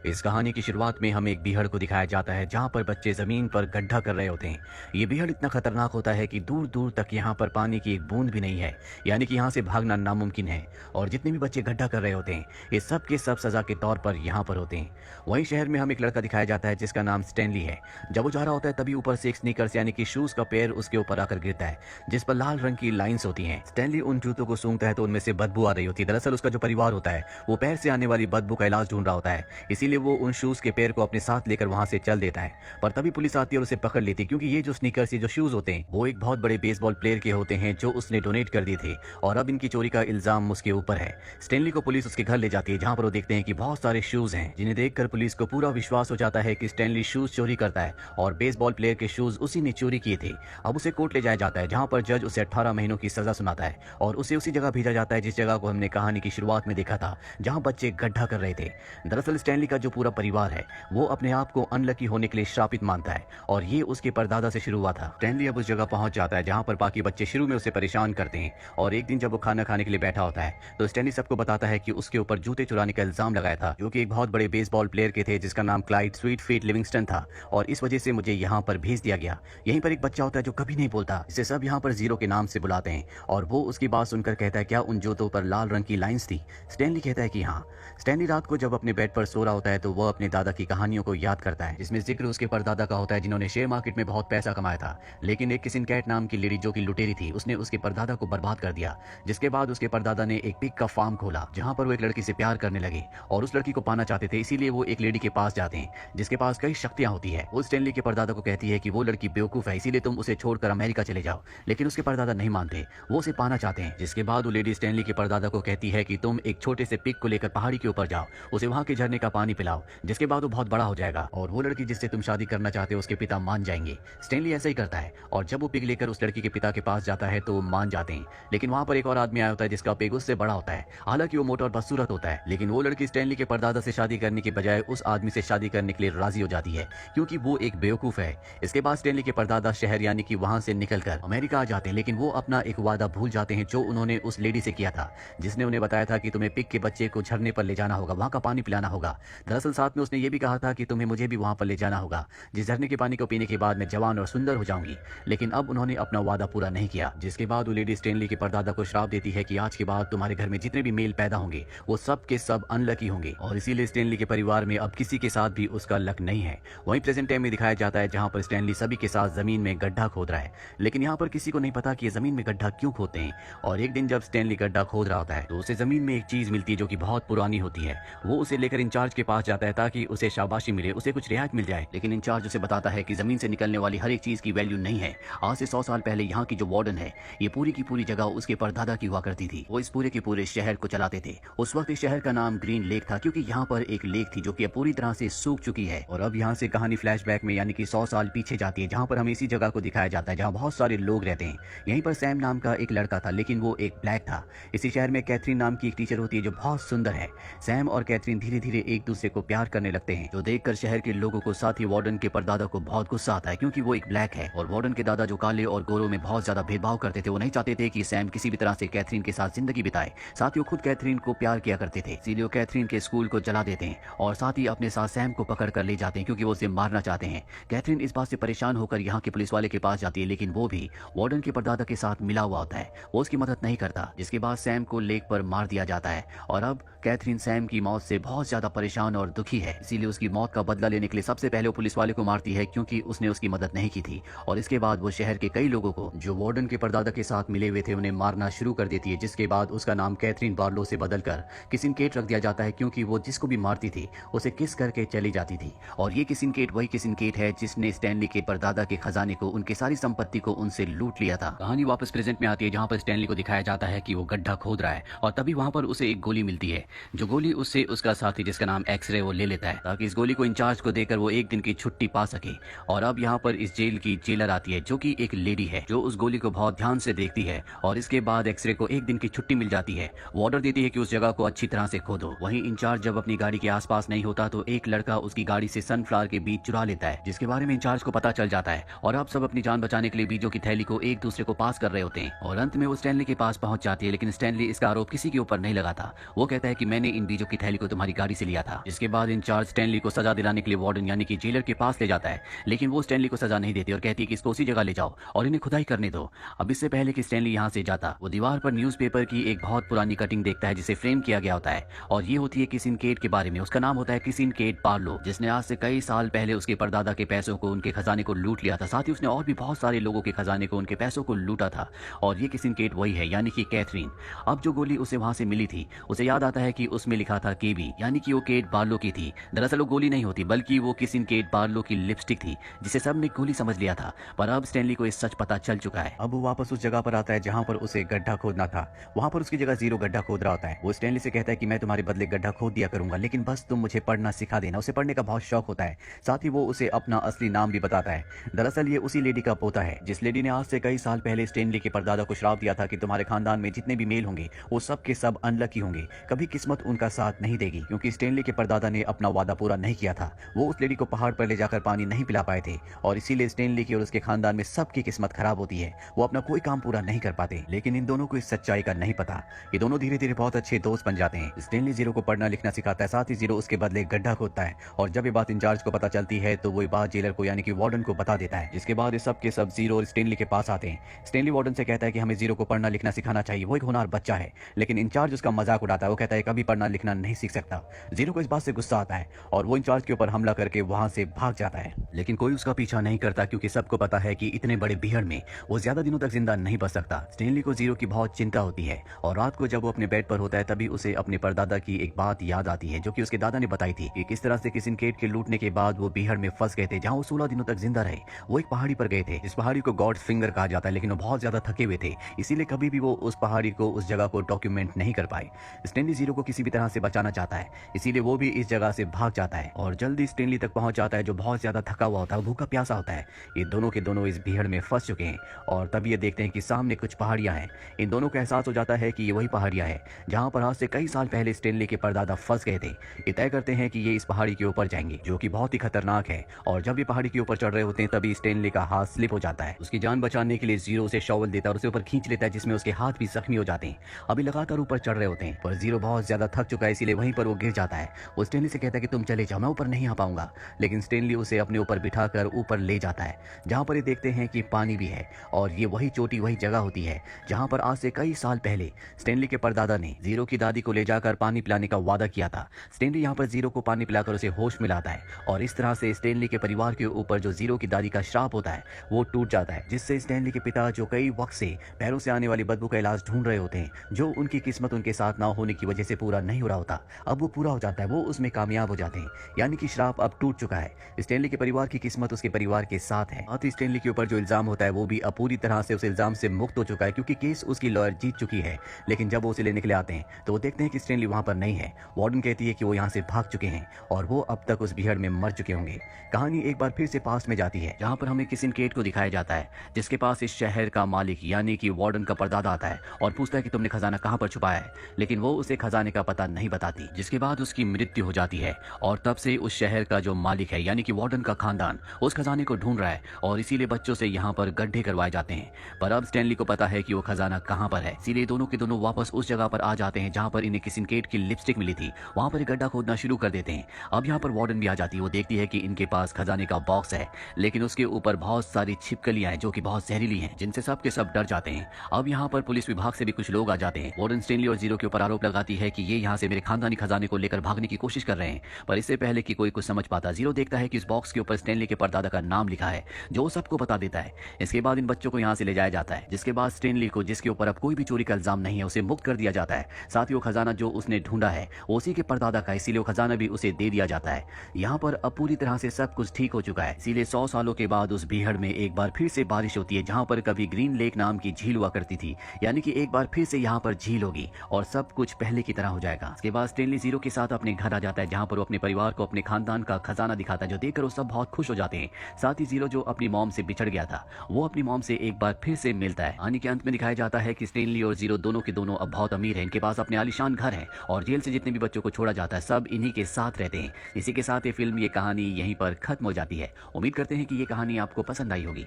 इस कहानी की शुरुआत में हमें एक बीहड़ को दिखाया जाता है जहाँ पर बच्चे जमीन पर गड्ढा कर रहे होते हैं। ये बीहड़ इतना खतरनाक होता है कि दूर दूर तक यहाँ पर पानी की एक बूंद भी नहीं है, यानी कि यहाँ से भागना नामुमकिन है। और जितने भी बच्चे गड्ढा कर रहे होते हैं ये सब के सब सजा के तौर पर यहाँ पर होते हैं। वहीं शहर में हमें एक लड़का दिखाया जाता है जिसका नाम स्टैनली है। जब वो जा रहा होता है तभी ऊपर से एक स्नीकर्स यानी कि शूज का पैर उसके ऊपर आकर गिरता है जिस पर लाल रंग की लाइंस होती हैं। स्टैनली उन जूतों को सूंघता है तो उनमें से बदबू आ रही होती है। दरअसल उसका जो परिवार होता है वो पैर से आने वाली बदबू का इलाज ढूंढ रहा होता है, इसीलिए वो उन शूज के पैर को अपने साथ लेकर वहां से चल देता है। पर तभी पुलिस आती है और उसे पकड़ लेती है क्योंकि ये जो स्नीकर्स, ये जो शूज होते हैं वो एक बहुत बड़े बेसबॉल प्लेयर के होते हैं जो उसने डोनेट कर दिए थे और अब इनकी चोरी का इल्जाम उसके ऊपर है। स्टैनली को पुलिस उसके घर ले जाती है जहां पर वो देखते हैं कि बहुत सारे शूज हैं जिन्हें देखकर पुलिस को पूरा विश्वास हो जाता है कि स्टैनली शूज चोरी करता है और बेसबॉल प्लेयर के शूज उसी ने चोरी किए थे। अब उसे कोर्ट ले जाया जाता है जहां पर जज उसे 18 महीनों की सजा सुनाता है और उसे उसी जगह भेजा जाता है जिस जगह को हमने कहानी की शुरुआत में देखा था, जहां बच्चे गड्ढा कर रहे थे। दरअसल स्टैनली का जो पूरा परिवार है वो अपने आप को अनलकी होने के लिए श्रापित मानता है और ये उसके परदादा से शुरू हुआ था। स्टैनली अब उस जगह पहुंच जाता है जहां पर बाकी बच्चे शुरू में उसे परेशान करते हैं और एक दिन जब वो खाना खाने के लिए बैठा होता है तो स्टैनली सबको बताता है कि उसके ऊपर जूते चुराने का इल्जाम लगाया था जो कि एक बहुत बड़े बेसबॉल प्लेयर के थे जिसका नाम क्लाइड स्वीट फीट लिविंगस्टन था और इस वजह से मुझे यहाँ पर भेज दिया गया। यहीं पर एक बच्चा होता है जो कभी नहीं बोलता, जिसे सब यहाँ पर जीरो के नाम से बुलाते हैं और वो उसकी बात सुनकर कहता है क्या उन जूतों पर लाल रंग की लाइंस थी? स्टैनली कहता है कि हाँ। स्टैनली रात को जब अपने बेड पर सो रहा होता है तो वह अपने दादा की कहानियों को याद करता है जिसमें जिक्र उसके परदादा का होता है जिन्होंने शेयर मार्केट में बहुत पैसा कमाया था, लेकिन एक किसिन कैट नाम की लेडी जो कि लुटेरी थी उसने उसके परदादा को बर्बाद कर दिया। जिसके बाद उसके परदादा ने एक पिग का फार्म खोला जहां पर वो एक लड़की से प्यार करने लगे और उस लड़की को पाना चाहते थे, इसीलिए वो एक लेडी के पास जाते हैं जिसके पास कई शक्तियां होती है। वो स्टैनली के परदादा को कहती है कि वो लड़की बेवकूफ है इसीलिए तुम उसे छोड़कर अमेरिका चले जाओ, लेकिन उसके परदादा नहीं मानते, वो उसे पाना चाहते हैं। जिसके बाद वो लेडी स्टैनली के परदादा को कहती है कि तुम एक छोटे से पिग को लेकर पहाड़ी के ऊपर जाओ, उसे वहां के झरने का पानी पिलाओ, जिसके बाद वो बहुत बड़ा हो जाएगा और वो लड़की जिससे तुम शादी करना चाहते हो उसके पिता मान जाएंगे। स्टैनली ऐसा ही करता है और जब वो पिग लेकर उस लड़की के पिता के पास जाता है तो वो मान जाते हैं, लेकिन वहां पर एक और आदमी आया होता है जिसका पिग उससे बड़ा होता है। हालांकि वो मोटा और बदसूरत होता है, लेकिन वो लड़की स्टैनली के परदादा से शादी करने के बजाय उस आदमी से शादी करने के लिए राजी हो जाती है क्योंकि वो एक बेवकूफ है। इसके बाद स्टैनली के परदादा शहर यानी कि वहां से निकलकर अमेरिका आ जाते हैं, लेकिन वो अपना एक वादा भूल जाते हैं जो उन्होंने उस लेडी से किया था जिसने उन्हें बताया था कि तुम्हें पिग के बच्चे को झरने पर ले जाना होगा, वहां का पानी पिलाना होगा। दरअसल साथ में उसने ये भी कहा था कि तुम्हें मुझे भी वहां पर ले जाना होगा जिस झरने के पानी को पीने के बाद मैं जवान और सुंदर हो जाऊंगी, लेकिन अब उन्होंने अपना वादा पूरा नहीं किया। जिसके बाद वो लेडी स्टैनली के परदादा को श्राप देती है कि आज के बाद तुम्हारे घर में जितने भी मेल पैदा होंगे वो सब के सब अनलकी होंगे और इसीलिए स्टैनली के परिवार में अब किसी के साथ भी उसका लक नहीं है। वहीं प्रेजेंट टाइम में दिखाया जाता है जहां पर स्टैनली सभी के साथ जमीन में गड्ढा खोद रहा है, लेकिन यहाँ पर किसी को नहीं पता कि ये जमीन में गड्ढा क्यों खोदते हैं। और एक दिन जब स्टैनली गड्ढा खोद रहा होता है तो उसे जमीन में एक चीज मिलती है जो कि बहुत पुरानी होती है। वो उसे लेकर इंचार्ज के पास जाता है ताकि उसे शाबाशी मिले, उसे कुछ रियायत मिल जाए, लेकिन इंचार्ज उसे बताता है कि जमीन से निकलने वाली हर एक चीज की वैल्यू नहीं है। आज से 100 साल पहले यहाँ की जो वार्डन है ये पूरी की पूरी जगह उसके परदादा की हुआ करती थी। वो इस पूरे के पूरे शहर को चलाते थे। उस वक्त इस शहर का नाम ग्रीन लेक था क्योंकि यहाँ पर एक लेक थी जो कि पूरी तरह से सूख चुकी है। और अब यहाँ से कहानी फ्लैशबैक में यानी कि 100 साल पीछे जाती है जहाँ पर हमें इसी जगह को दिखाया जाता है जहाँ बहुत सारे लोग रहते हैं। यहीं पर सैम नाम का एक लड़का था, लेकिन वो एक ब्लैक था। इसी शहर में कैथरीन नाम की एक टीचर होती है जो बहुत सुंदर है। सैम और कैथरीन धीरे धीरे एक दूसरे को प्यार करने लगते हैं जो देखकर शहर के लोगों को, साथ ही वार्डन के परदादा को बहुत गुस्सा आता है क्योंकि वो एक ब्लैक है और वार्डन के दादा जो काले और गोरों में बहुत ज्यादा भेदभाव करते थे, वो नहीं चाहते थे कि सैम किसी भी तरह से कैथरीन के साथ जिंदगी बिताए। साथ ही वो खुद कैथरीन को प्यार किया करते थे, इसीलिए वो कैथरीन के स्कूल को जला देते हैं और साथ ही अपने साथ सैम को पकड़ कर ले जाते हैं क्योंकि वो उसे मारना चाहते हैं। कैथरीन इस बात से परेशान होकर यहाँ के पुलिस वाले के पास जाती है, लेकिन वो भी वार्डन के परदादा के साथ मिला हुआ होता है, वो उसकी मदद नहीं करता। जिसके बाद सैम को लेक पर मार दिया जाता है और अब कैथरीन सैम की मौत से बहुत ज्यादा परेशान और दुखी है, इसीलिए उसकी मौत का बदला लेने के लिए सबसे पहले वो पुलिस वाले को मारती है क्योंकि उसने उसकी मदद नहीं की थी। और इसके बाद वो शहर के कई लोगों को जो वार्डन के परदादा के साथ मिले हुए थे उन्हें मारना शुरू कर देती है। जिसके बाद उसका नाम कैथरीन बार्लो से बदलकर किसिन केट रख दिया जाता है क्योंकि वो जिसको भी मारती थी उसे किस करके चली जाती थी। और ये किसिन केट वही किसिन केट है जिसने स्टैनली के परदादा के खजाने को, उनकी सारी संपत्ति को उनसे लूट लिया था। कहानी वापस प्रेजेंट में आती है जहाँ पर स्टैनली को दिखाया जाता है कि वो गड्ढा खोद रहा है और तभी वहाँ पर उसे एक गोली मिलती है, जो गोली उससे उसका साथी जिसका नाम एक्सरे वो ले लेता है ताकि इस गोली को इंचार्ज को देकर वो एक दिन की छुट्टी पा सके। और अब यहाँ पर इस जेल की जेलर आती है जो कि एक लेडी है जो उस गोली को बहुत ध्यान से देखती है और इसके बाद एक्सरे को एक दिन की छुट्टी मिल जाती है। वो ऑर्डर देती है कि उस जगह को अच्छी तरह से खोदो। वहीं इंचार्ज जब अपनी गाड़ी के आसपास नहीं होता तो एक लड़का उसकी गाड़ी से सनफ्लावर के बीज चुरा लेता है जिसके बारे में इंचार्ज को पता चल जाता है और अब सब अपनी जान बचाने के लिए बीजों की थैली को एक दूसरे को पास कर रहे होते हैं। और अंत में वो स्टैनली के पास पहुंच जाती है, लेकिन स्टैनली इसका आरोप किसी के ऊपर नहीं लगाता। वो कहता है कि मैंने इन बीजों की थैली को तुम्हारी गाड़ी से लिया था। इसके बाद इंचार्ज स्टैनली को सजा दिलाने के लिए वार्डन यानी कि जेलर के पास ले जाता है, लेकिन वो स्टैनली को सजा नहीं देती और कहती है कि इसको उसी जगह ले जाओ और इन्हें खुदाई करने दो। अब इससे पहले कि स्टैनली यहाँ से जाता, वो दीवार पर न्यूज़पेपर की एक बहुत पुरानी कटिंग देखता है जिसे फ्रेम किया गया होता है, और ये होती है किसिन केट के बारे में। उसका नाम होता है किसिन केट बार्लो, जिसने आज से कई साल पहले उसके परदादा के पैसों को, उनके खजाने को लूट लिया था। साथ ही उसने और भी बहुत सारे लोगों के खजाने को, उनके पैसों को लूटा था। और ये किसिन केट वही है, यानी कि कैथरीन। अब जो गोली उसे वहां से मिली थी, उसे याद आता है कि उसमें लिखा था केबी, यानी कि वो केट बार्लो की थी। दरअसल वो गोली नहीं होती, बल्कि वो किसिन केट बार्लो की लिपस्टिक थी, जिसे सब ने गोली समझ लिया था। पर अब स्टैनली को इस सच पता चल चुका है। अब वो वापस उस जगह पर आता है जहां पर उसे गड्ढा खोदना था। वहां पर उसकी जगह जीरो गड्ढा खोद रहा होता है। वो स्टैनली से कहता है कि मैं तुम्हारे बदले गड्ढा खोद दिया करूंगा, लेकिन बस तुम मुझे पढ़ना सिखा देना। उसे पढ़ने का बहुत शौक होता है। साथ ही वो उसे अपना असली नाम भी बताता है। दरअसल ये उसी लेडी का पोता है जिस लेडी ने आज से कई साल पहले स्टैनली के परदादा को श्राप दिया था कि तुम्हारे खानदान में जितने भी मेल होंगे वो सब के सब अनलकी होंगे, कभी किस्मत उनका साथ नहीं देगी, क्योंकि स्टैनली के परदादा ने अपना वादा पूरा नहीं किया था। वो उस लेडी को पहाड़ पर ले जाकर पानी नहीं पिला पाए थे, और इसीलिए स्टैनली की और उसके खानदान में सबकी किस्मत खराब होती है। वो अपना कोई काम पूरा नहीं कर पाते। लेकिन इन दोनों को इस सच्चाई का नहीं पता। ये दोनों धीरे धीरे बहुत अच्छे दोस्त बन जाते हैं। स्टैनली जीरो को पढ़ना लिखना सिखाता है, साथ ही जीरो उसके बदले गड्ढा खोदता है। और जब ये बात इंचार्ज को पता चलती है तो वो बात जेलर को यानी कि वार्डन को बता देता है, जिसके बाद सब के सब जीरो और स्टैनली के पास आते हैं। स्टैनली वार्डन से कहता है कि हमें जीरो को पढ़ना लिखना सिखाना चाहिए, वो एक होनहार बच्चा है। लेकिन इंचार्ज उसका मजाक उड़ाता है। वो कहता है कभी पढ़ना लिखना नहीं सीख सकता। जीरो को इस बात से गुस्सा आता है और वो इंचार्ज के ऊपर हमला करके वहां से भाग जाता है। लेकिन कोई उसका पीछा नहीं करता, क्योंकि सबको पता है कि इतने बड़े भीड़ में वो ज्यादा दिनों तक जिंदा नहीं बच सकता। स्टैनली को जीरो की बहुत चिंता होती है, और रात को जब वो अपने बेड पर होता है तभी उसे अपने परदादा की एक बात याद आती है, जो कि उसके दादा ने बताई थी कि किस तरह से किसिन केट के लूटने के बाद वो भीड़ में फंस गए थे, जहां वो 16 दिनों तक जिंदा रहे। वो एक पहाड़ी पर गए थे। इस पहाड़ी को गॉड फिंगर कहा जाता है, लेकिन वो बहुत ज्यादा थके हुए थे, इसीलिए कभी भी वो उस पहाड़ी को, उस जगह को डॉक्यूमेंट नहीं कर पाए। स्टैनली जीरो को किसी भी तरह से बचाना चाहता है, इसीलिए वो भी इस जगह से भाग जाता है और जल्दी स्टैनली तक पहुंच जाता है, जो बहुत ज्यादा थका हुआ होता है, भूखा प्यासा होता है। ये दोनों के दोनों इस भीड़ में फंस चुके हैं, और तभी ये देखते हैं कि सामने कुछ पहाड़ियां हैं। इन दोनों को एहसास हो जाता है कि ये वही पहाड़ियां हैं जहां पर आज से कई साल पहले स्टैनली के परदादा फंस गए थे। ये तय करते हैं कि ये इस पहाड़ी के ऊपर जाएंगे, जो कि बहुत ही खतरनाक है। और जब ये पहाड़ी के ऊपर चढ़ रहे होते हैं तभी स्टैनली का हाथ स्लिप हो जाता है। उसकी जान बचाने के लिए जीरो उसे शॉवल देता है और उसे ऊपर खींच लेता है, जिसमें उसके हाथ भी जख्मी हो जाते हैं। अभी लगातार ऊपर चढ़ रहे होते हैं, पर जीरो बहुत ज्यादा थक चुका है, इसीलिए वहीं पर वो गिर जाता है। वो स्टैनली से कहता है कि तुम चले जाओ, मैं ऊपर नहीं आ पाऊंगा। लेकिन स्टैनली उसे अपने ऊपर बिठाकर ऊपर ले जाता है, जहां पर ये देखते हैं कि पानी भी है, और ये वही चोटी, वही जगह होती है जहां पर आज से कई साल पहले स्टैनली के परदादा ने जीरो की दादी को ले जाकर पानी पिलाने का वादा किया था। स्टैनली यहाँ पर जीरो को पानी पिलाकर उसे होश में लाता है, और इस तरह से स्टैनली के परिवार के ऊपर जो जीरो की दादी का श्राप होता है वो टूट जाता है, जिससे स्टैनली के पिता, जो कई वक्त से पैरों से आने वाली बदबू का इलाज ढूंढ रहे होते हैं, जो उनकी किस्मत उनके साथ ना होने की वजह से पूरा नहीं हो रहा होता, अब वो पूरा हो जाता है। वो उसमें कामयाब हो जाते हैं, यानी कि श्राप अब टूट चुका है। स्टैनली के परिवार की किस्मत उसके परिवार के साथ है। साथ ही स्टैनली के ऊपर जो इल्जाम होता है वो भी अब पूरी तरह से उस इल्जाम से मुक्त हो चुका है, क्योंकि केस उसकी लॉयर जीत चुकी है। लेकिन जब वो उसे लेने के लिए आते हैं तो वो देखते हैं कि स्टैनली वहां पर नहीं है। वार्डन कहती है कि वो यहाँ से भाग चुके हैं और वो अब तक उस भीड़ में मर चुके होंगे। कहानी एक बार फिर से पास में जाती है, जहाँ पर हमें किसिन केट को दिखाया जाता है, जिसके पास इस शहर का मालिक यानी कि वार्डन का परदादा आता है और पूछता है कि तुमने खजाना कहाँ पर छुपाया है, लेकिन वो उसे खजाने का पता नहीं बताती, जिसके बाद उसकी मृत्यु हो जाती है। और तब से उस शहर का जो मालिक है यानी कि वार्डन का खानदान उस खजाने को ढूंढ रहा है, और इसीलिए बच्चों से यहाँ पर गड्ढे करवाए जाते हैं। पर अब स्टैनली को पता है कि वो खजाना कहाँ पर है, इसीलिए दोनों के दोनों वापस उस जगह पर आ जाते हैं जहाँ पर इन्हें किसिन केट की लिपस्टिक मिली थी। वहां पर एक गड्ढा खोदना शुरू कर देते हैं। अब यहाँ पर वार्डन भी आ जाती है। वो देखती है कि इनके पास खजाने का बॉक्स है, लेकिन उसके ऊपर बहुत सारी छिपकलियां हैं जो कि बहुत जहरीली हैं, जिनसे सब के सब डर जाते हैं। अब यहाँ पर पुलिस विभाग से भी कुछ लोग आ जाते हैं। वार्डन स्टैनली और जीरो के ऊपर आरोप लगाती है कि ये यहाँ से मेरे खानदानी खजाने को लेकर भागने की कोशिश कर रहे हैं। पर इससे पहले कि कोई कुछ समझ पाता, जीरो देखता है कि इस बॉक्स के ऊपर स्टैनली के परदादा का नाम लिखा है, जो सबको बता देता है। इसके बाद इन बच्चों को यहाँ से ले जाया जाता है, जिसके बाद स्टैनली को, जिसके ऊपर अब कोई भी चोरी का इल्जाम नहीं है, उसे मुक्त कर दिया जाता है। साथ ही वो खजाना जो उसने ढूंढा है वो उसी के परदादा का, इसीलिए वो खजाना भी उसे दे दिया जाता है। यहाँ पर अब पूरी तरह से सब कुछ ठीक हो चुका है। इसीलिए 100 सालों के बाद उस भीड़ में एक बार फिर से बारिश होती है, जहाँ पर कभी ग्रीन लेक नाम की झील हुआ करती थी, यानी कि एक बार फिर से यहाँ पर झील होगी और सब कुछ पहले की तरह हो जाएगा। इसके बाद स्टैनली जीरो के साथ अपने घर आ जाता है, जहाँ पर वो अपने परिवार को अपने खानदान का खजाना दिखाता है, जो देखकर वो सब बहुत खुश हो जाते हैं। साथ ही जीरो जो अपनी मॉम से बिछड़ गया था, वो अपनी मॉम से एक बार फिर से मिलता है। कहानी के अंत में दिखाया जाता है कि स्टैनली और जीरो दोनों के दोनों अब बहुत अमीर हैं, इनके पास अपने आलीशान घर है, और जेल से जितने भी बच्चों को छोड़ा जाता है सब इन्हीं के साथ रहते हैं। इसी के साथ ये फिल्म, ये कहानी यहीं पर खत्म हो जाती है। उम्मीद करते हैं कि ये कहानी आपको पसंद आई होगी।